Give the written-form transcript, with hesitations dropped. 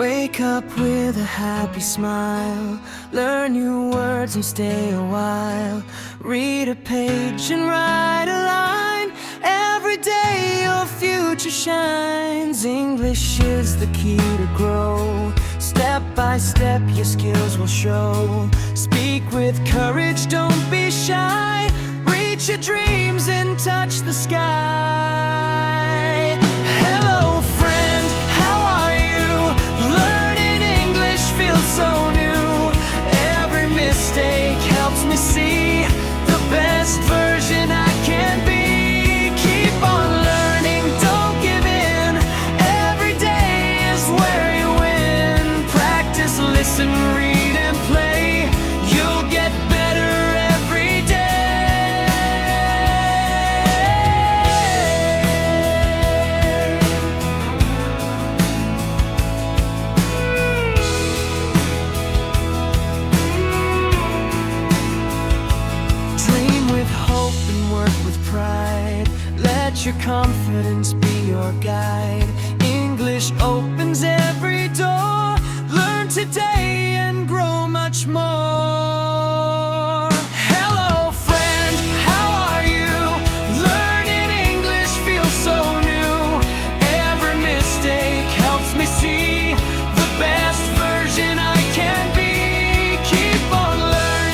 Wake up with a happy smile, learn new words and stay a while. Read a page and write a line. Every day your future shines. English is the key to grow. Step by step your skills will show. Speak with courage, don't be shy. Reach your dreams and touch the sky. Hello friend, how are you? Learning English feels so new. Every mistake helps me see the best version I can be. Keep on learning, don't give in. Every day is where you win. Practice, listen, read and play. You'll get better every day. Dream with hope and work with pride. Let your confidence be your guide. English open